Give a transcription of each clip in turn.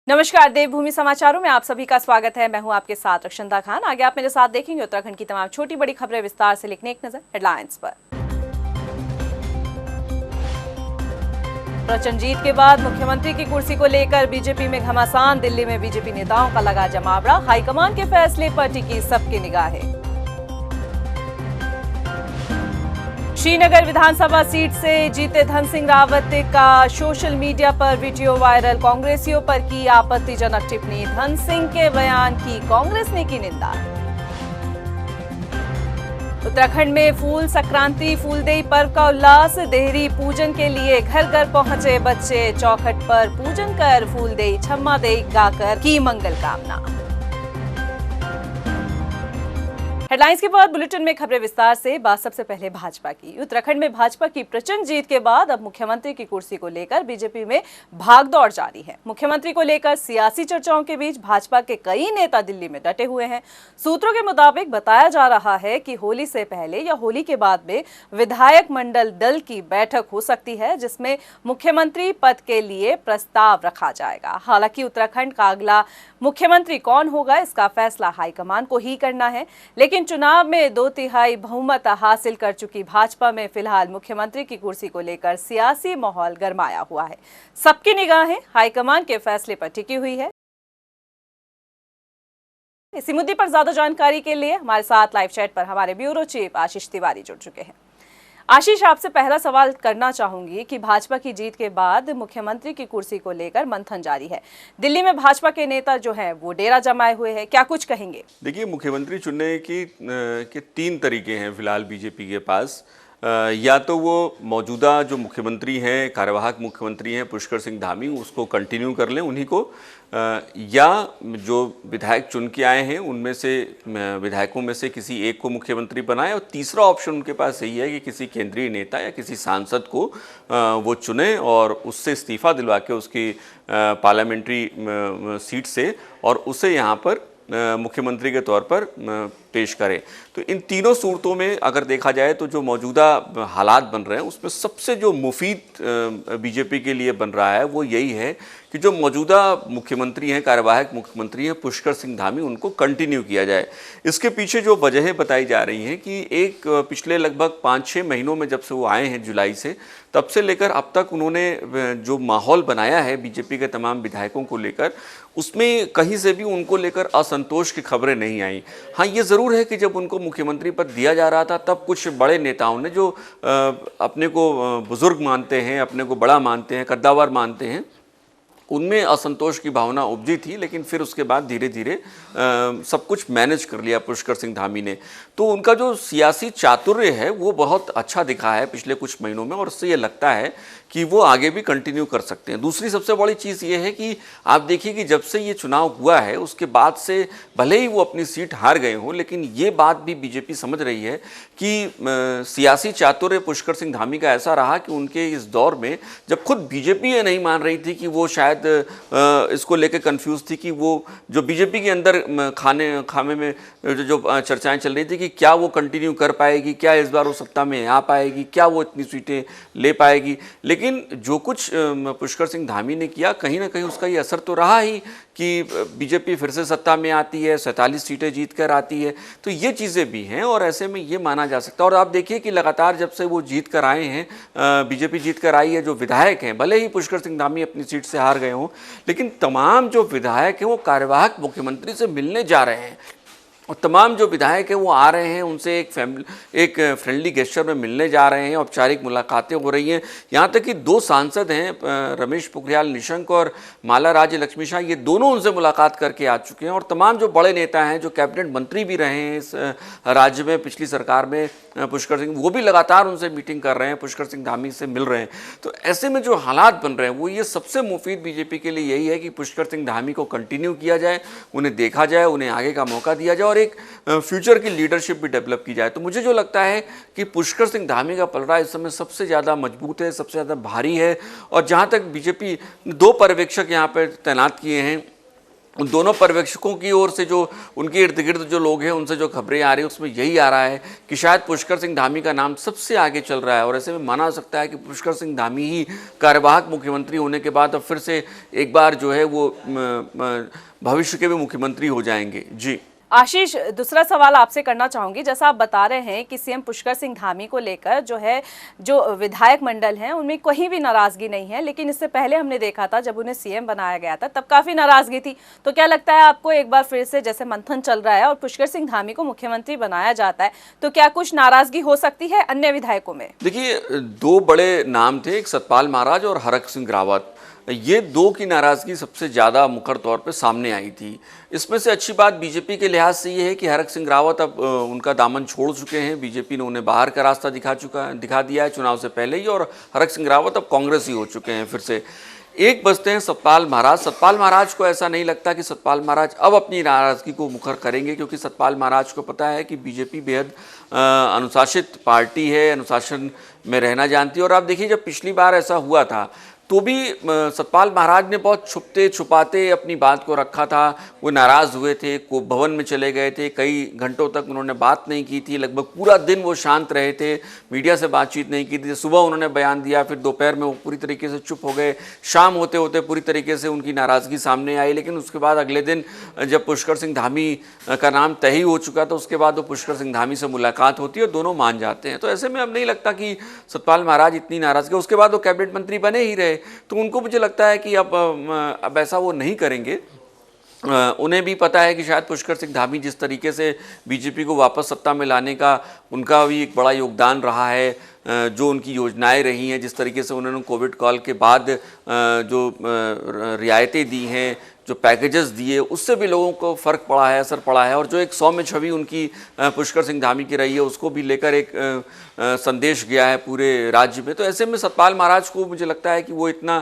नमस्कार, देवभूमि समाचारों में आप सभी का स्वागत है। मैं हूं आपके साथ रक्षंदा खान। आगे आप मेरे साथ देखेंगे उत्तराखंड की तमाम छोटी बड़ी खबरें विस्तार से। लिखने एक नजर हेडलाइंस पर। प्रचंड के बाद मुख्यमंत्री की कुर्सी को लेकर बीजेपी में घमासान। दिल्ली में बीजेपी नेताओं का लगा जमावड़ा। हाईकमान के फैसले पर टिकी सबकी निगाहें। श्रीनगर विधानसभा सीट से जीते धन सिंह रावत का सोशल मीडिया पर वीडियो वायरल। कांग्रेसियों पर की आपत्तिजनक टिप्पणी। धन सिंह के बयान की कांग्रेस ने की निंदा। उत्तराखंड में फूल संक्रांति फूलदेई पर्व का उल्लास। देहरी पूजन के लिए घर घर पहुंचे बच्चे। चौखट पर पूजन कर फूलदेई छम्मा देई गाकर की मंगल कामना। हेडलाइंस के बाद बुलेटिन में खबरें विस्तार से। बात सबसे पहले भाजपा की। उत्तराखंड में भाजपा की प्रचंड जीत के बाद अब मुख्यमंत्री की कुर्सी को लेकर बीजेपी में भागदौड़ जारी है। मुख्यमंत्री को लेकर सियासी चर्चाओं के बीच भाजपा के कई नेता दिल्ली में डटे हुए हैं। सूत्रों के मुताबिक बताया जा रहा है कि होली से पहले या होली के बाद में विधायक मंडल दल की बैठक हो सकती है, जिसमें मुख्यमंत्री पद के लिए प्रस्ताव रखा जाएगा। हालांकि उत्तराखंड का अगला मुख्यमंत्री कौन होगा, इसका फैसला हाईकमान को ही करना है। लेकिन चुनाव में 2/3 बहुमत हासिल कर चुकी भाजपा में फिलहाल मुख्यमंत्री की कुर्सी को लेकर सियासी माहौल गरमाया हुआ है। सबकी निगाहें हाईकमान के फैसले पर टिकी हुई है। इसी मुद्दे पर ज्यादा जानकारी के लिए हमारे साथ लाइव चैट पर हमारे ब्यूरो चीफ आशीष तिवारी जुड़ चुके हैं। आशीष, आपसे पहला सवाल करना चाहूंगी कि भाजपा की जीत के बाद मुख्यमंत्री की कुर्सी को लेकर मंथन जारी है। दिल्ली में भाजपा के नेता जो हैं वो डेरा जमाए हुए हैं, क्या कुछ कहेंगे? देखिए, मुख्यमंत्री चुनने के 3 तरीके हैं फिलहाल बीजेपी के पास। या तो वो मौजूदा जो मुख्यमंत्री हैं, कार्यवाहक मुख्यमंत्री हैं पुष्कर सिंह धामी, उसको कंटिन्यू कर लें उन्हीं को, या जो विधायक चुन के आए हैं उनमें से विधायकों में से किसी एक को मुख्यमंत्री बनाएं, और तीसरा ऑप्शन उनके पास यही है कि किसी केंद्रीय नेता या किसी सांसद को वो चुनें और उससे इस्तीफा दिलवा के उसकी पार्लियामेंट्री सीट से और उसे यहाँ पर मुख्यमंत्री के तौर पर पेश करें। तो इन तीनों सूरतों में अगर देखा जाए तो जो मौजूदा हालात बन रहे हैं उसमें सबसे जो मुफीद बीजेपी के लिए बन रहा है वो यही है कि जो मौजूदा मुख्यमंत्री हैं, कार्यवाहक मुख्यमंत्री हैं पुष्कर सिंह धामी, उनको कंटिन्यू किया जाए। इसके पीछे जो वजहें बताई जा रही हैं कि एक पिछले लगभग 5-6 महीनों में जब से वो आए हैं जुलाई से, तब से लेकर अब तक उन्होंने जो माहौल बनाया है बीजेपी के तमाम विधायकों को लेकर, उसमें कहीं से भी उनको लेकर असंतोष की खबरें नहीं आई। हाँ, ये ज़रूर है कि जब उनको मुख्यमंत्री पद दिया जा रहा था तब कुछ बड़े नेताओं ने जो अपने को बुजुर्ग मानते हैं, अपने को बड़ा मानते हैं, कद्दावर मानते हैं, उनमें असंतोष की भावना उपजी थी। लेकिन फिर उसके बाद धीरे धीरे सब कुछ मैनेज कर लिया पुष्कर सिंह धामी ने। तो उनका जो सियासी चातुर्य है वो बहुत अच्छा दिखा है पिछले कुछ महीनों में, और उससे ये लगता है कि वो आगे भी कंटिन्यू कर सकते हैं। दूसरी सबसे बड़ी चीज़ ये है कि आप देखिए कि जब से ये चुनाव हुआ है उसके बाद से भले ही वो अपनी सीट हार गए हों, लेकिन ये बात भी बीजेपी समझ रही है कि सियासी चातुर्य पुष्कर सिंह धामी का ऐसा रहा कि उनके इस दौर में जब खुद बीजेपी ये नहीं मान रही थी कि वो शायद इसको लेकर कंफ्यूज थी कि वो जो बीजेपी के अंदर खामे में जो चर्चाएं चल रही थी कि क्या वो कंटिन्यू कर पाएगी, क्या इस बार वो सत्ता में आ पाएगी, क्या वो इतनी सीटें ले पाएगी। लेकिन जो कुछ पुष्कर सिंह धामी ने किया, कहीं ना कहीं उसका ये असर तो रहा ही कि बीजेपी फिर से सत्ता में आती है, 47 सीटें जीत कर आती है। तो ये चीज़ें भी हैं और ऐसे में ये माना जा सकता है। और आप देखिए कि लगातार जब से वो जीत कर आए हैं, बीजेपी जीत कर आई है, जो विधायक हैं, भले ही पुष्कर सिंह धामी अपनी सीट से हार गए हों, लेकिन तमाम जो विधायक हैं वो कार्यवाहक मुख्यमंत्री से मिलने जा रहे हैं। और तमाम जो विधायक हैं वो आ रहे हैं, उनसे एक फ्रेंडली गेस्चर में मिलने जा रहे हैं, औपचारिक मुलाकातें हो रही हैं। यहाँ तक कि 2 सांसद हैं, रमेश पोखरियाल निशंक और माला राज्य लक्ष्मी शाह, ये दोनों उनसे मुलाकात करके आ चुके हैं। और तमाम जो बड़े नेता हैं, जो कैबिनेट मंत्री भी रहे हैं इस राज्य में पिछली सरकार में, पुष्कर सिंह, वो भी लगातार उनसे मीटिंग कर रहे हैं, पुष्कर सिंह धामी से मिल रहे हैं। तो ऐसे में जो हालात बन रहे हैं वो ये सबसे मुफीद बीजेपी के लिए यही है कि पुष्कर सिंह धामी को कंटिन्यू किया जाए, उन्हें देखा जाए, उन्हें आगे का मौका दिया जाए और एक फ्यूचर की लीडरशिप भी डेवलप की जाए। तो मुझे जो लगता है कि पुष्कर सिंह धामी का पलड़ा इस समय सबसे ज़्यादा मजबूत है, सबसे ज़्यादा भारी है। और जहाँ तक बीजेपी 2 पर्यवेक्षक यहाँ पर तैनात किए हैं, उन दोनों पर्यवेक्षकों की ओर से जो उनके इर्द गिर्द जो लोग हैं उनसे जो खबरें आ रही है उसमें यही आ रहा है कि शायद पुष्कर सिंह धामी का नाम सबसे आगे चल रहा है। और ऐसे में माना जा सकता है कि पुष्कर सिंह धामी ही कार्यवाहक मुख्यमंत्री होने के बाद अब फिर से एक बार जो है वो भविष्य के भी मुख्यमंत्री हो जाएंगे। जी आशीष, दूसरा सवाल आपसे करना चाहूंगी। जैसा आप बता रहे हैं कि सीएम पुष्कर सिंह धामी को लेकर जो विधायक मंडल हैं उनमें कहीं भी नाराजगी नहीं है, लेकिन इससे पहले हमने देखा था जब उन्हें सीएम बनाया गया था तब काफी नाराजगी थी। तो क्या लगता है आपको, एक बार फिर से जैसे मंथन चल रहा है और पुष्कर सिंह धामी को मुख्यमंत्री बनाया जाता है, तो क्या कुछ नाराजगी हो सकती है अन्य विधायकों में? देखिए, दो बड़े नाम थे, एक सतपाल महाराज और हरक सिंह रावत। ये दो की नाराजगी सबसे ज़्यादा मुखर तौर पे सामने आई थी। इसमें से अच्छी बात बीजेपी के लिहाज से ये है कि हरक सिंह रावत अब उनका दामन छोड़ चुके हैं। बीजेपी ने उन्हें बाहर का रास्ता दिखा दिया है चुनाव से पहले ही, और हरक सिंह रावत अब कांग्रेस ही हो चुके हैं फिर से। एक बचते हैं सतपाल महाराज। सतपाल महाराज को ऐसा नहीं लगता कि सतपाल महाराज अब अपनी नाराज़गी को मुखर करेंगे, क्योंकि सतपाल महाराज को पता है कि बीजेपी बेहद अनुशासित पार्टी है, अनुशासन में रहना जानती है। और आप देखिए, जब पिछली बार ऐसा हुआ था तो भी सतपाल महाराज ने बहुत छुपते छुपाते अपनी बात को रखा था। वो नाराज़ हुए थे, को भवन में चले गए थे, कई घंटों तक उन्होंने बात नहीं की थी, लगभग पूरा दिन वो शांत रहे थे, मीडिया से बातचीत नहीं की थी। सुबह उन्होंने बयान दिया, फिर दोपहर में वो पूरी तरीके से चुप हो गए, शाम होते होते पूरी तरीके से उनकी नाराज़गी सामने आई। लेकिन उसके बाद अगले दिन जब पुष्कर सिंह धामी का नाम तय ही हो चुका था, उसके बाद वो पुष्कर सिंह धामी से मुलाकात होती है और दोनों मान जाते हैं। तो ऐसे में अब नहीं लगता कि सतपाल महाराज इतनी नाराज़गी, उसके बाद वो कैबिनेट मंत्री बने ही रहे, तो उनको मुझे लगता है कि अब ऐसा वो नहीं करेंगे। उन्हें भी पता है कि शायद पुष्कर सिंह धामी जिस तरीके से बीजेपी को वापस सत्ता में लाने का उनका भी एक बड़ा योगदान रहा है, जो उनकी योजनाएं रही हैं, जिस तरीके से उन्होंने कोविड काल के बाद जो रियायतें दी हैं, जो पैकेजेस दिए, उससे भी लोगों को फ़र्क पड़ा है, असर पड़ा है। और जो एक 100 में छवि उनकी पुष्कर सिंह धामी की रही है, उसको भी लेकर एक संदेश गया है पूरे राज्य में। तो ऐसे में सतपाल महाराज को मुझे लगता है कि वो इतना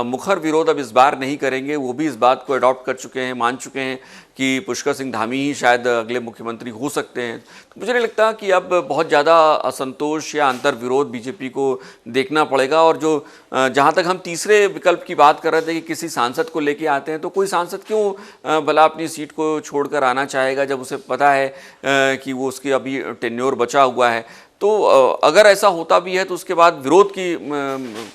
मुखर विरोध अब इस बार नहीं करेंगे। वो भी इस बात को अडॉप्ट कर चुके हैं, मान चुके हैं कि पुष्कर सिंह धामी ही शायद अगले मुख्यमंत्री हो सकते हैं। तो मुझे नहीं लगता कि अब बहुत ज़्यादा असंतोष या अंतर विरोध बीजेपी को देखना पड़ेगा। और जो जहाँ तक हम तीसरे विकल्प की बात कर रहे थे कि किसी सांसद को लेके आते हैं, तो कोई सांसद क्यों भला अपनी सीट को छोड़कर आना चाहेगा जब उसे पता है कि वो उसकी अभी टेन्योर बचा हुआ है। तो अगर ऐसा होता भी है तो उसके बाद विरोध की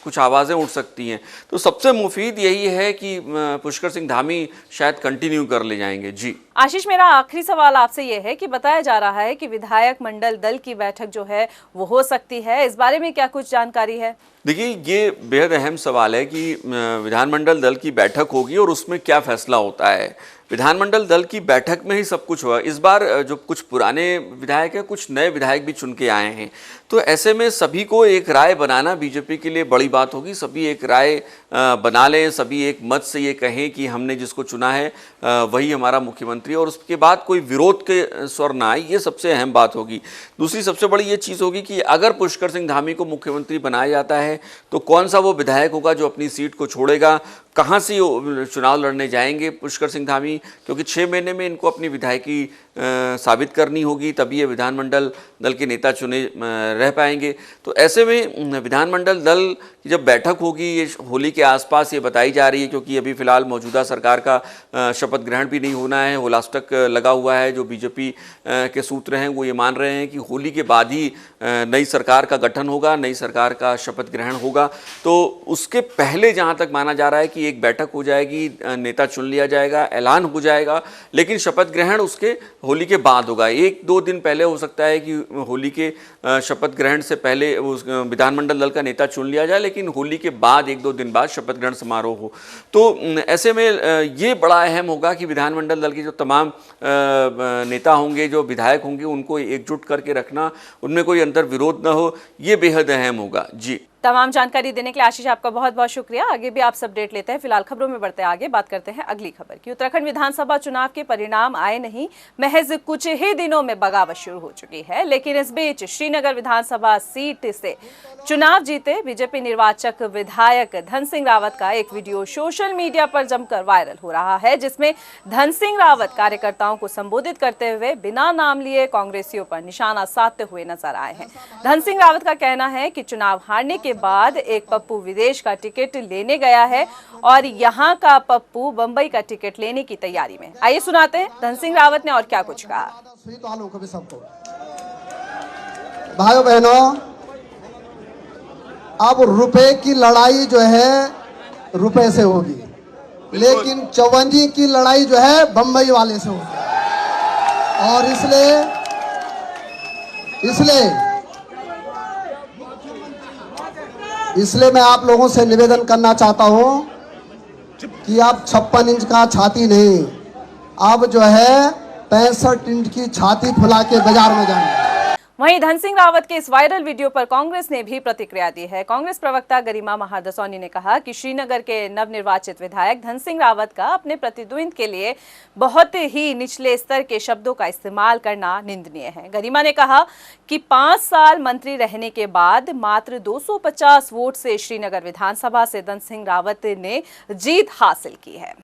कुछ आवाज़ें उठ सकती हैं। तो सबसे मुफीद यही है कि पुष्कर सिंह धामी शायद कंटिन्यू कर ले जाएंगे। जी आशीष, मेरा आखिरी सवाल आपसे ये है कि बताया जा रहा है कि विधायक मंडल दल की बैठक जो है वो हो सकती है, इस बारे में क्या कुछ जानकारी है? देखिए, ये बेहद अहम सवाल है कि विधानमंडल दल की बैठक होगी और उसमें क्या फैसला होता है। विधानमंडल दल की बैठक में ही सब कुछ हुआ। इस बार जो कुछ पुराने विधायक हैं, कुछ नए विधायक भी चुन के आए हैं, तो ऐसे में सभी को एक राय बनाना बीजेपी के लिए बड़ी बात होगी। सभी एक राय बना लें, सभी एक मत से ये कहें कि हमने जिसको चुना है वही हमारा मुख्यमंत्री, और उसके बाद कोई विरोध के स्वर ना आए, ये सबसे अहम बात होगी। दूसरी सबसे बड़ी ये चीज़ होगी कि अगर पुष्कर सिंह धामी को मुख्यमंत्री बनाया जाता है तो कौन सा वो विधायक होगा जो अपनी सीट को छोड़ेगा, कहाँ से चुनाव लड़ने जाएंगे पुष्कर सिंह धामी, क्योंकि 6 महीने में इनको अपनी विधायकी साबित करनी होगी, तभी ये विधानमंडल दल के नेता चुने रह पाएंगे। तो ऐसे में विधानमंडल दल की जब बैठक होगी, ये होली के आसपास ये बताई जा रही है, क्योंकि अभी फिलहाल मौजूदा सरकार का शपथ ग्रहण भी नहीं होना है, होलाष्टक लगा हुआ है। जो बीजेपी के सूत्र हैं वो ये मान रहे हैं कि होली के बाद ही नई सरकार का गठन होगा, नई सरकार का शपथ ग्रहण होगा। तो उसके पहले जहाँ तक माना जा रहा है कि एक बैठक हो जाएगी, नेता चुन लिया जाएगा, ऐलान हो जाएगा, लेकिन शपथ ग्रहण उसके होली के बाद होगा। 1-2 दिन पहले हो सकता है कि होली के शपथ ग्रहण से पहले विधानमंडल दल का नेता चुन लिया जाए, लेकिन होली के बाद 1-2 दिन बाद शपथ ग्रहण समारोह हो। तो ऐसे में ये बड़ा अहम होगा कि विधानमंडल दल के जो तमाम नेता होंगे, जो विधायक होंगे, उनको एकजुट करके रखना, उनमें कोई अंतर विरोध न हो, ये बेहद अहम होगा। जी, तमाम जानकारी देने के लिए आशीष आपका बहुत बहुत शुक्रिया। आगे भी आपसे अपडेट लेते हैं। फिलहाल खबरों में बढ़ते हैं आगे, बात करते हैं अगली खबर की। उत्तराखंड विधानसभा चुनाव के परिणाम आए नहीं, महज कुछ ही दिनों में बगावत शुरू हो चुकी है। लेकिन इस बीच श्रीनगर विधानसभा सीट से चुनाव जीते बीजेपी निर्वाचक विधायक धन सिंह रावत का एक वीडियो सोशल मीडिया पर जमकर वायरल हो रहा है, जिसमें धन सिंह रावत कार्यकर्ताओं को संबोधित करते हुए बिना नाम लिए कांग्रेसियों पर निशाना साधते हुए नजर आए हैं। धन सिंह रावत का कहना है कि चुनाव हारने के बाद एक पप्पू विदेश का टिकट लेने गया है और यहाँ का पप्पू बंबई का टिकट लेने की तैयारी में। आइए सुनाते हैं धन सिंह रावत ने और क्या कुछ कहा। भाइयों बहनों, अब रुपए की लड़ाई जो है रुपए से होगी, लेकिन चौवंजी की लड़ाई जो है बंबई वाले से होगी। और इसलिए मैं आप लोगों से निवेदन करना चाहता हूं कि अब 56 इंच का छाती नहीं, अब जो है 65 इंच की छाती फुला के बाजार में जाएंगे। वहीं धन सिंह रावत के इस वायरल वीडियो पर कांग्रेस ने भी प्रतिक्रिया दी है। कांग्रेस प्रवक्ता गरिमा महादसौनी ने कहा कि श्रीनगर के नवनिर्वाचित विधायक धन सिंह रावत का अपने प्रतिद्वंद के लिए बहुत ही निचले स्तर के शब्दों का इस्तेमाल करना निंदनीय है। गरिमा ने कहा कि 5 साल मंत्री रहने के बाद मात्र 250 वोट से श्रीनगर विधानसभा से धन सिंह रावत ने जीत हासिल की है।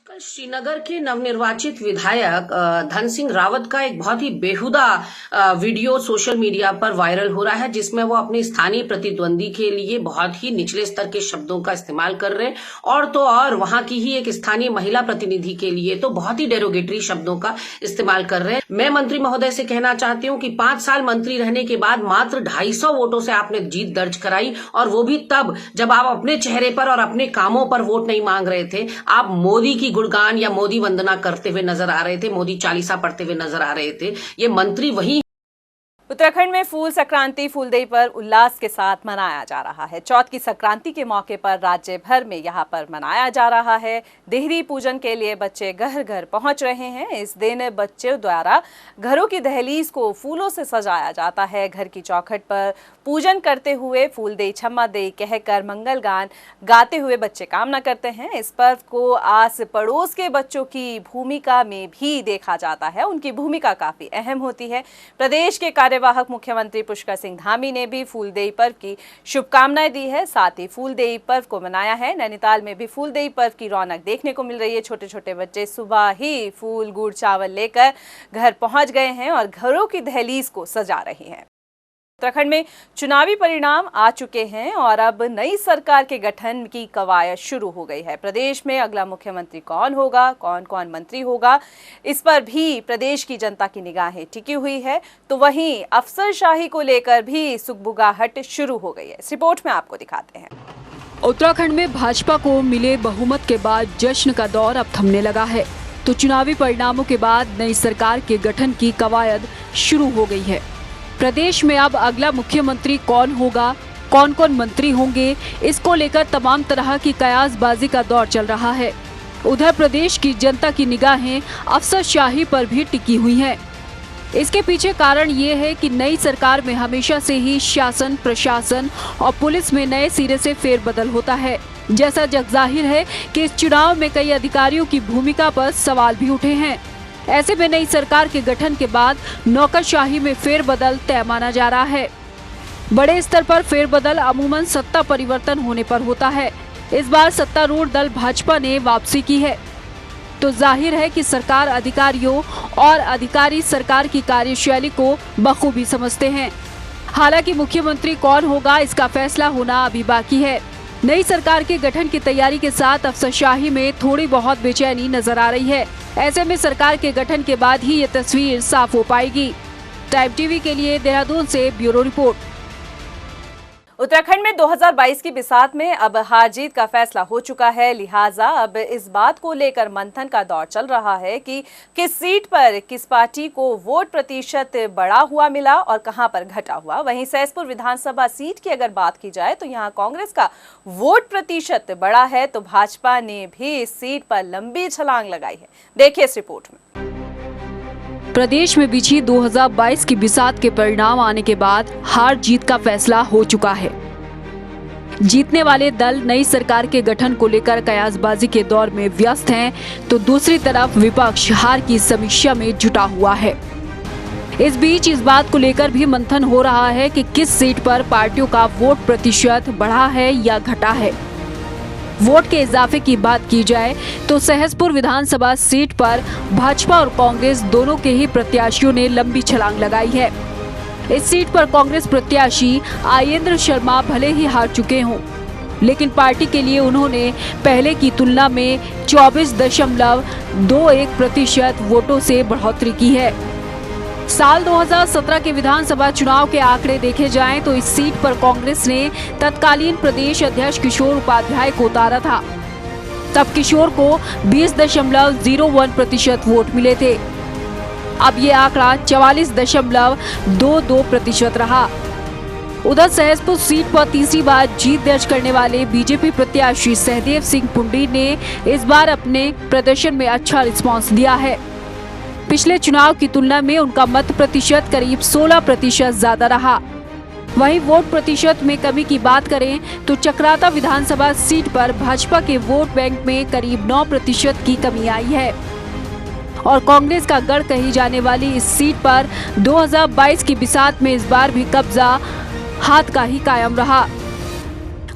कल श्रीनगर के नवनिर्वाचित विधायक धन सिंह रावत का एक बहुत ही बेहुदा वीडियो सोशल मीडिया पर वायरल हो रहा है, जिसमें वो अपने स्थानीय प्रतिद्वंदी के लिए बहुत ही निचले स्तर के शब्दों का इस्तेमाल कर रहे हैं और तो और वहां की ही एक स्थानीय महिला प्रतिनिधि के लिए तो बहुत ही डेरोगेटरी शब्दों का इस्तेमाल कर रहे हैं। मैं मंत्री महोदय से कहना चाहती हूँ कि 5 साल मंत्री रहने के बाद मात्र 250 वोटों से आपने जीत दर्ज कराई, और वो भी तब जब आप अपने चेहरे पर और अपने कामों पर वोट नहीं मांग रहे थे। आप मोदी की गुणगान या मोदी वंदना करते हुए नजर आ रहे थे, मोदी चालीसा पढ़ते हुए नजर आ रहे थे। ये मंत्री वही। उत्तराखंड में फूल संक्रांति फूलदेई पर उल्लास के साथ मनाया जा रहा है। चौथ की संक्रांति के मौके पर राज्य भर में यहां पर मनाया जा रहा है। देहरी पूजन के लिए बच्चे घर घर पहुंच रहे हैं। इस दिन बच्चों द्वारा घरों की दहलीज को फूलों से सजाया जाता है। घर की चौखट पर पूजन करते हुए फूलदेई छम्मा देई कहकर मंगल गान गाते हुए बच्चे कामना करते हैं। इस पर्व को आस पड़ोस के बच्चों की भूमिका में भी देखा जाता है। उनकी भूमिका काफी अहम होती है। प्रदेश के कार्यवाहक मुख्यमंत्री पुष्कर सिंह धामी ने भी फूलदेई पर्व की शुभकामनाएं दी है। साथ ही फूलदेई पर्व को मनाया है। नैनीताल में भी फूलदेई पर्व की रौनक देखने को मिल रही है। छोटे छोटे बच्चे सुबह ही फूल गुड़ चावल लेकर घर पहुंच गए हैं और घरों की दहलीज को सजा रहे हैं। उत्तराखंड में चुनावी परिणाम आ चुके हैं और अब नई सरकार के गठन की कवायद शुरू हो गई है। प्रदेश में अगला मुख्यमंत्री कौन होगा, कौन कौन मंत्री होगा, इस पर भी प्रदेश की जनता की निगाहें टिकी हुई है। तो वहीं अफसरशाही को लेकर भी सुगबुगाहट शुरू हो गई है। इस रिपोर्ट में आपको दिखाते हैं। उत्तराखंड में भाजपा को मिले बहुमत के बाद जश्न का दौर अब थमने लगा है, तो चुनावी परिणामों के बाद नई सरकार के गठन की कवायद शुरू हो गई है। प्रदेश में अब अगला मुख्यमंत्री कौन होगा, कौन कौन मंत्री होंगे, इसको लेकर तमाम तरह की कयासबाजी का दौर चल रहा है। उधर प्रदेश की जनता की निगाहें अफसरशाही पर भी टिकी हुई हैं। इसके पीछे कारण ये है कि नई सरकार में हमेशा से ही शासन, प्रशासन और पुलिस में नए सिरे से फेरबदल होता है। जैसा जगजाहिर है कि इस चुनाव में कई अधिकारियों की भूमिका पर सवाल भी उठे हैं। ऐसे में नई सरकार के गठन के बाद नौकरशाही में फेरबदल तय माना जा रहा है। बड़े स्तर पर फेरबदल अमूमन सत्ता परिवर्तन होने पर होता है। इस बार सत्तारूढ़ दल भाजपा ने वापसी की है, तो जाहिर है कि सरकार अधिकारियों और अधिकारी सरकार की कार्यशैली को बखूबी समझते हैं। हालांकि मुख्यमंत्री कौन होगा, इसका फैसला होना अभी बाकी है। नई सरकार के गठन की तैयारी के साथ अफसरशाही में थोड़ी बहुत बेचैनी नजर आ रही है। ऐसे में सरकार के गठन के बाद ही ये तस्वीर साफ हो पाएगी। टाइम टीवी के लिए देहरादून से ब्यूरो रिपोर्ट। उत्तराखंड में 2022 की बिसात में अब हार जीत का फैसला हो चुका है। लिहाजा अब इस बात को लेकर मंथन का दौर चल रहा है कि किस सीट पर किस पार्टी को वोट प्रतिशत बढ़ा हुआ मिला और कहां पर घटा हुआ। वहीं सहसपुर विधानसभा सीट की अगर बात की जाए तो यहां कांग्रेस का वोट प्रतिशत बढ़ा है, तो भाजपा ने भी इस सीट पर लंबी छलांग लगाई है। देखिए इस रिपोर्ट में। प्रदेश में बिछी 2022 की बिसात के परिणाम आने के बाद हार जीत का फैसला हो चुका है। जीतने वाले दल नई सरकार के गठन को लेकर कयासबाजी के दौर में व्यस्त हैं, तो दूसरी तरफ विपक्ष हार की समीक्षा में जुटा हुआ है। इस बीच इस बात को लेकर भी मंथन हो रहा है कि किस सीट पर पार्टियों का वोट प्रतिशत बढ़ा है या घटा है। वोट के इजाफे की बात की जाए तो सहसपुर विधानसभा सीट पर भाजपा और कांग्रेस दोनों के ही प्रत्याशियों ने लंबी छलांग लगाई है। इस सीट पर कांग्रेस प्रत्याशी आयेंद्र शर्मा भले ही हार चुके हों, लेकिन पार्टी के लिए उन्होंने पहले की तुलना में 24.21% वोटों से बढ़ोतरी की है। साल 2017 के विधानसभा चुनाव के आंकड़े देखे जाएं तो इस सीट पर कांग्रेस ने तत्कालीन प्रदेश अध्यक्ष किशोर उपाध्याय को उतारा था। तब किशोर को 20.01% वोट मिले थे। अब ये आंकड़ा 44.22% रहा। उधर सहसपुर सीट पर तीसरी बार जीत दर्ज करने वाले बीजेपी प्रत्याशी सहदेव सिंह पुंडी ने इस बार अपने प्रदर्शन में अच्छा रिस्पांस दिया है। पिछले चुनाव की तुलना में उनका मत प्रतिशत करीब 16% ज्यादा रहा। वहीं वोट प्रतिशत में कमी की बात करें तो चक्राता विधानसभा सीट पर भाजपा के वोट बैंक में करीब 9% की कमी आई है और कांग्रेस का गढ़ कही जाने वाली इस सीट पर 2022 की बिसात में इस बार भी कब्जा हाथ का ही कायम रहा।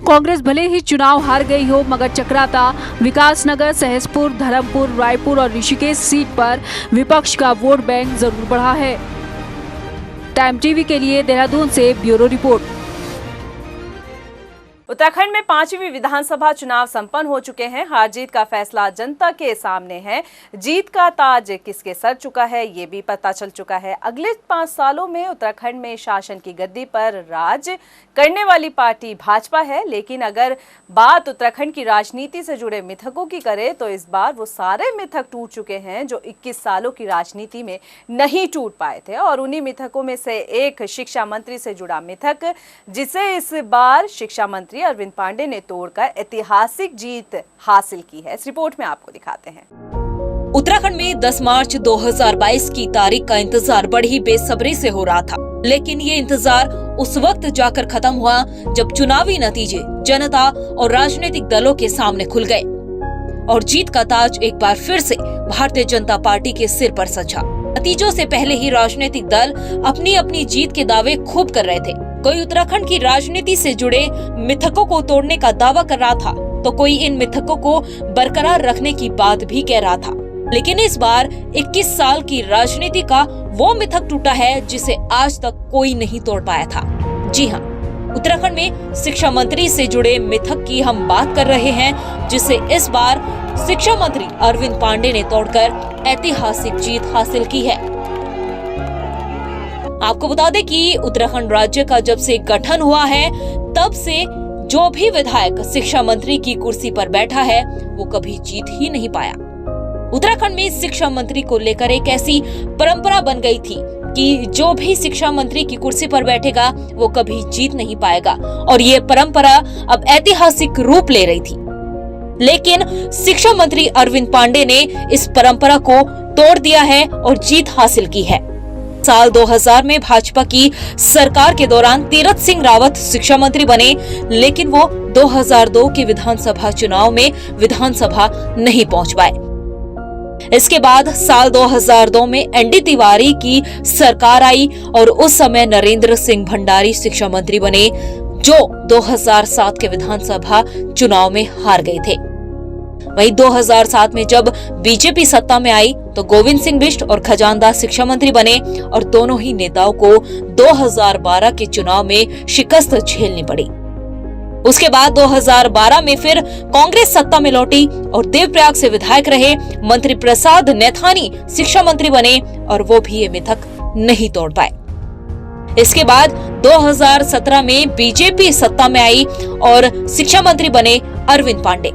कांग्रेस भले ही चुनाव हार गई हो, मगर चक्राता, विकासनगर, सहसपुर, धर्मपुर, रायपुर और ऋषिकेश सीट पर विपक्ष का वोट बैंक जरूर बढ़ा है। टाइम टीवी के लिए देहरादून से ब्यूरो रिपोर्ट। उत्तराखंड में 5वीं विधानसभा चुनाव संपन्न हो चुके हैं। हार जीत का फैसला जनता के सामने है। जीत का ताज किसके सर चुका है, ये भी पता चल चुका है। अगले 5 सालों में उत्तराखंड में शासन की गद्दी पर राज करने वाली पार्टी भाजपा है। लेकिन अगर बात उत्तराखंड की राजनीति से जुड़े मिथकों की करें तो इस बार वो सारे मिथक टूट चुके हैं जो 21 सालों की राजनीति में नहीं टूट पाए थे। और उन्हीं मिथकों में से एक शिक्षा मंत्री से जुड़ा मिथक, जिसे इस बार शिक्षा मंत्री अरविंद पांडे ने तोड़कर ऐतिहासिक जीत हासिल की है। इस रिपोर्ट में आपको दिखाते हैं। उत्तराखंड में 10 मार्च 2022 की तारीख का इंतजार बड़ी बेसब्री से हो रहा था, लेकिन ये इंतजार उस वक्त जाकर खत्म हुआ जब चुनावी नतीजे जनता और राजनीतिक दलों के सामने खुल गए और जीत का ताज एक बार फिर से भारतीय जनता पार्टी के सिर पर सजा। नतीजों से पहले ही राजनीतिक दल अपनी अपनी जीत के दावे खूब कर रहे थे। कोई उत्तराखंड की राजनीति से जुड़े मिथकों को तोड़ने का दावा कर रहा था तो कोई इन मिथकों को बरकरार रखने की बात भी कह रहा था। लेकिन इस बार 21 साल की राजनीति का वो मिथक टूटा है जिसे आज तक कोई नहीं तोड़ पाया था। जी हाँ, उत्तराखंड में शिक्षा मंत्री से जुड़े मिथक की हम बात कर रहे हैं, जिसे इस बार शिक्षा मंत्री अरविंद पांडे ने तोड़कर ऐतिहासिक जीत हासिल की है। आपको बता दें कि उत्तराखंड राज्य का जब से गठन हुआ है तब से जो भी विधायक शिक्षा मंत्री की कुर्सी पर बैठा है वो कभी जीत ही नहीं पाया। उत्तराखंड में शिक्षा मंत्री को लेकर एक ऐसी परंपरा बन गई थी कि जो भी शिक्षा मंत्री की कुर्सी पर बैठेगा वो कभी जीत नहीं पाएगा और ये परंपरा अब ऐतिहासिक रूप ले रही थी। लेकिन शिक्षा मंत्री अरविंद पांडे ने इस परंपरा को तोड़ दिया है और जीत हासिल की है। साल 2000 में भाजपा की सरकार के दौरान तीरथ सिंह रावत शिक्षा मंत्री बने, लेकिन वो 2002 के विधानसभा चुनाव में विधानसभा नहीं पहुंच पाए। इसके बाद साल 2002 में एनडी तिवारी की सरकार आई और उस समय नरेंद्र सिंह भंडारी शिक्षा मंत्री बने, जो 2007 के विधानसभा चुनाव में हार गए थे। वहीं 2007 में जब बीजेपी सत्ता में आई तो गोविंद सिंह बिष्ट और खजानदास शिक्षा मंत्री बने और दोनों ही नेताओं को 2012 के चुनाव में शिकस्त झेलनी पड़ी। उसके बाद 2012 में फिर कांग्रेस सत्ता में लौटी और देवप्रयाग से विधायक रहे मंत्री प्रसाद नैथानी शिक्षा मंत्री बने और वो भी ये मिथक नहीं तोड़ पाए। इसके बाद 2017 में बीजेपी सत्ता में आई और शिक्षा मंत्री बने अरविंद पांडे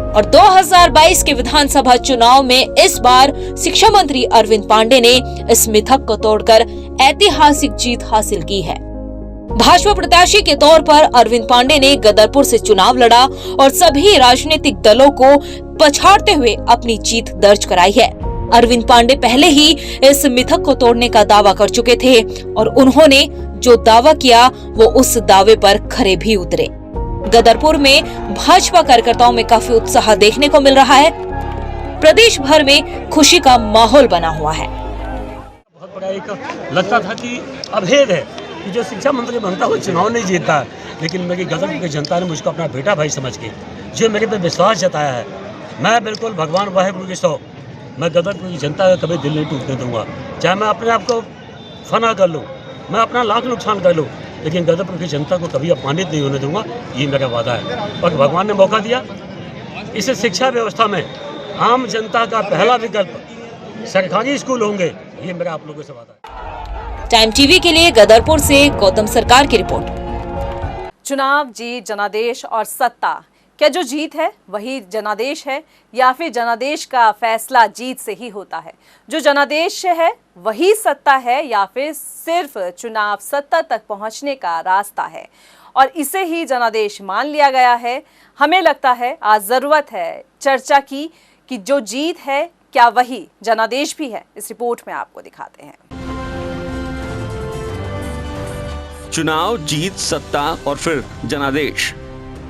और 2022 के विधानसभा चुनाव में इस बार शिक्षा मंत्री अरविंद पांडे ने इस मिथक को तोड़कर ऐतिहासिक जीत हासिल की है। भाजपा प्रत्याशी के तौर पर अरविंद पांडे ने गदरपुर से चुनाव लड़ा और सभी राजनीतिक दलों को पछाड़ते हुए अपनी जीत दर्ज कराई है। अरविंद पांडे पहले ही इस मिथक को तोड़ने का दावा कर चुके थे और उन्होंने जो दावा किया वो उस दावे पर खरे भी उतरे। गदरपुर में भाजपा कार्यकर्ताओं में काफी उत्साह देखने को मिल रहा है। प्रदेश भर में खुशी का माहौल बना हुआ है। बहुत बड़ा एक लगता था कि अभेद है कि जो शिक्षा मंत्री बनता है वो चुनाव नहीं जीतता, लेकिन मेरी गदरपुर की जनता ने मुझको अपना बेटा भाई समझ के जो मेरे पे विश्वास जताया है, मैं बिल्कुल भगवान वाहेगुरु की सौ, मैं गदरपुर की जनता का कभी दिल नहीं टूटने दूंगा। चाहे मैं अपने आप को फना कर लूँ, मैं अपना लाख नुकसान कर लूँ, लेकिन गदरपुर की जनता को कभी अपमानित नहीं होने दूंगा, ये मेरा वादा है। और भगवान ने मौका दिया, इस शिक्षा व्यवस्था में आम जनता का पहला विकल्प सरकारी स्कूल होंगे, ये मेरा आप लोगों से वादा है। टाइम टीवी के लिए गदरपुर से गौतम सरकार की रिपोर्ट। चुनाव जीत, जनादेश और सत्ता, क्या जो जीत है वही जनादेश है या फिर जनादेश का फैसला जीत से ही होता है? जो जनादेश है वही सत्ता है या फिर सिर्फ चुनाव सत्ता तक पहुंचने का रास्ता है? और इसे ही जनादेश मान लिया गया है। हमें लगता है आज जरूरत है चर्चा की कि जो जीत है क्या वही जनादेश भी है? इस रिपोर्ट में आपको दिखाते हैं। चुनाव, जीत, सत्ता और फिर जनादेश।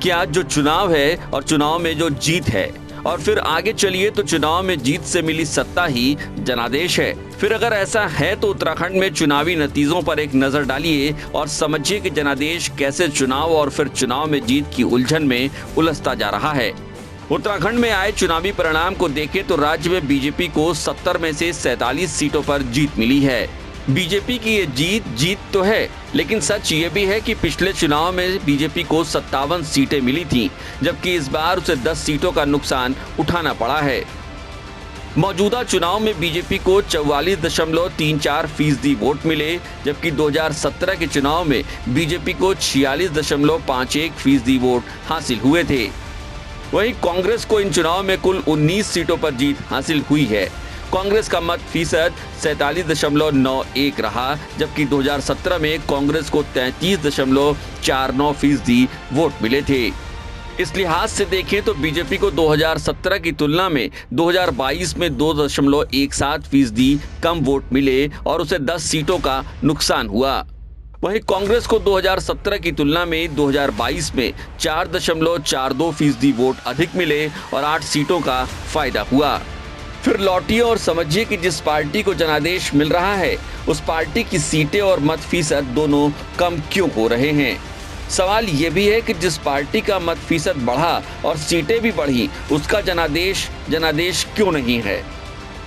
क्या जो चुनाव है और चुनाव में जो जीत है और फिर आगे चलिए तो चुनाव में जीत से मिली सत्ता ही जनादेश है? फिर अगर ऐसा है तो उत्तराखंड में चुनावी नतीजों पर एक नजर डालिए और समझिए कि जनादेश कैसे चुनाव और फिर चुनाव में जीत की उलझन में उलझता जा रहा है। उत्तराखंड में आए चुनावी परिणाम को देखें तो राज्य में बीजेपी को 70 में से 47 सीटों पर जीत मिली है। बीजेपी की ये जीत तो है, लेकिन सच ये भी है कि पिछले चुनाव में बीजेपी को 57 सीटें मिली थीं, जबकि इस बार उसे 10 सीटों का नुकसान उठाना पड़ा है। मौजूदा चुनाव में बीजेपी को 44.34% वोट मिले, जबकि 2017 के चुनाव में बीजेपी को 46.51% वोट हासिल हुए थे। वहीं कांग्रेस को इन चुनाव में कुल 19 सीटों पर जीत हासिल हुई है। कांग्रेस का मत फीसद 47.91 रहा, जबकि 2017 में कांग्रेस को 33.49% वोट मिले थे। इस लिहाज से देखें तो बीजेपी को 2017 की तुलना में 2022 में 2.17% कम वोट मिले और उसे 10 सीटों का नुकसान हुआ। वहीं कांग्रेस को 2017 की तुलना में 2022 में 4.42% वोट अधिक मिले और 8 सीटों का फायदा हुआ। फिर लौटिए और समझिए कि जिस पार्टी को जनादेश मिल रहा है उस पार्टी की सीटें और मत फीसद दोनों कम क्यों हो रहे हैं? सवाल ये भी है कि जिस पार्टी का मत फीसद बढ़ा और सीटें भी बढ़ी उसका जनादेश क्यों नहीं है?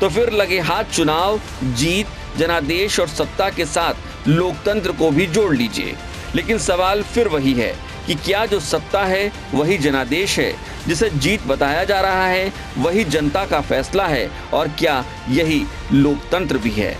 तो फिर लगे हाथ चुनाव, जीत, जनादेश और सत्ता के साथ लोकतंत्र को भी जोड़ लीजिए। लेकिन सवाल फिर वही है कि क्या जो सत्ता है वही जनादेश है? जिसे जीत बताया जा रहा है वही जनता का फैसला है? और क्या यही लोकतंत्र भी है?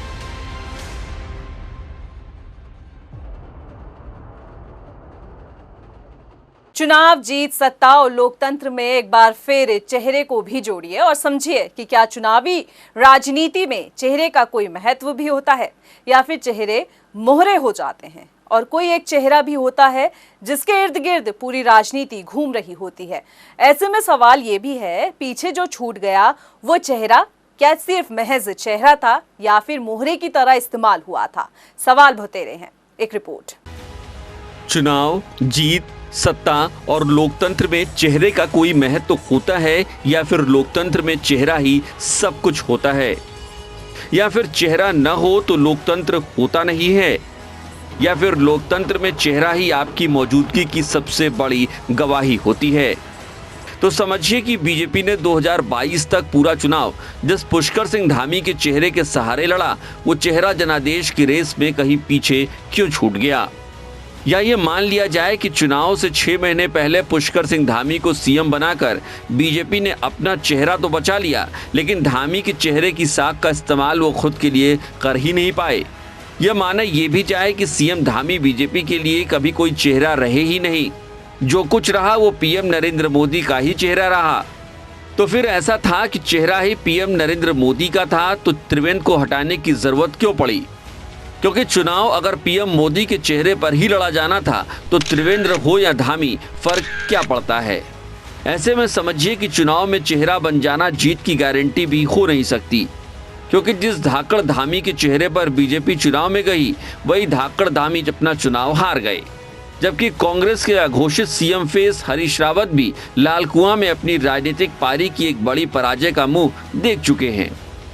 चुनाव, जीत, सत्ता और लोकतंत्र में एक बार फिर चेहरे को भी जोड़िए और समझिए कि क्या चुनावी राजनीति में चेहरे का कोई महत्व भी होता है या फिर चेहरे मोहरे हो जाते हैं और कोई एक चेहरा भी होता है जिसके इर्द गिर्द पूरी राजनीति घूम रही होती है। ऐसे में सवाल ये भी है, पीछे जो छूट गया वो चेहरा क्या सिर्फ महज चेहरा था या फिर मोहरे की तरह इस्तेमाल हुआ था? सवाल बहुतेरे हैं। एक रिपोर्ट। चुनाव, जीत, सत्ता और लोकतंत्र में चेहरे का कोई महत्व होता है या फिर लोकतंत्र में चेहरा ही सब कुछ होता है? या फिर चेहरा न हो तो लोकतंत्र होता नहीं है? या फिर लोकतंत्र में चेहरा ही आपकी मौजूदगी की सबसे बड़ी गवाही होती है? तो समझिए कि बीजेपी ने 2022 तक पूरा चुनाव जिस पुष्कर सिंह धामी के चेहरे के सहारे लड़ा, वो चेहरा जनादेश की रेस में कहीं पीछे क्यों छूट गया? या ये मान लिया जाए कि चुनाव से 6 महीने पहले पुष्कर सिंह धामी को सीएम बनाकर बीजेपी ने अपना चेहरा तो बचा लिया, लेकिन धामी के चेहरे की साख का इस्तेमाल वो खुद के लिए कर ही नहीं पाए। यह माना ये भी जाए कि सीएम धामी बीजेपी के लिए कभी कोई चेहरा रहे ही नहीं, जो कुछ रहा वो पीएम नरेंद्र मोदी का ही चेहरा रहा। तो फिर ऐसा था कि चेहरा ही पीएम नरेंद्र मोदी का था तो त्रिवेंद्र को हटाने की जरूरत क्यों पड़ी? क्योंकि चुनाव अगर पीएम मोदी के चेहरे पर ही लड़ा जाना था तो त्रिवेंद्र हो या धामी, फर्क क्या पड़ता है? ऐसे में समझिए कि चुनाव में चेहरा बन जाना जीत की गारंटी भी हो नहीं सकती, क्योंकि जिस धाकड़ धामी के चेहरे पर बीजेपी चुनाव में गई वही धाकड़ धामी अपना चुनाव हार गए। जबकि कांग्रेस के अघोषित सीएम फेस हरीश रावत भी लालकुआं में अपनी राजनीतिक पारी की एक बड़ी पराजय का मुंह देख चुके हैं।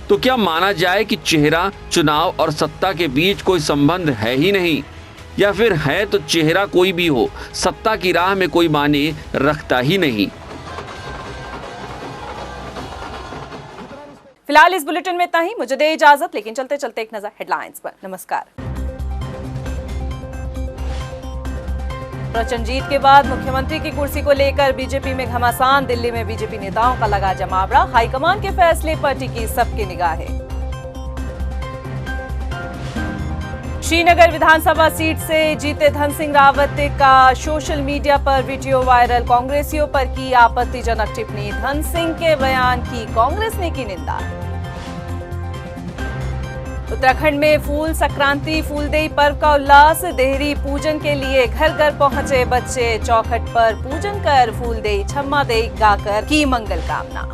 तो क्या माना जाए कि चेहरा, चुनाव और सत्ता के बीच कोई संबंध है ही नहीं? या फिर है तो चेहरा कोई भी हो, सत्ता की राह में कोई माने रखता ही नहीं? फिलहाल इस बुलेटिन में इतना ही। मुझे दे इजाजत, लेकिन चलते चलते एक नजर हेडलाइंस पर। नमस्कार। प्रचंड जीत के बाद मुख्यमंत्री की कुर्सी को लेकर बीजेपी में घमासान। दिल्ली में बीजेपी नेताओं का लगा जमावड़ा। हाईकमान के फैसले पर टिकी सबकी निगाहें। श्रीनगर विधानसभा सीट से जीते धन सिंह रावत का सोशल मीडिया पर वीडियो वायरल। कांग्रेसियों पर की आपत्तिजनक टिप्पणी। धन सिंह के बयान की कांग्रेस ने की निंदा। उत्तराखंड में फूल संक्रांति फूलदेई पर्व का उल्लास। देहरी पूजन के लिए घर घर पहुंचे बच्चे। चौखट पर पूजन कर फूलदेई छम्मा देई गाकर की मंगल कामना।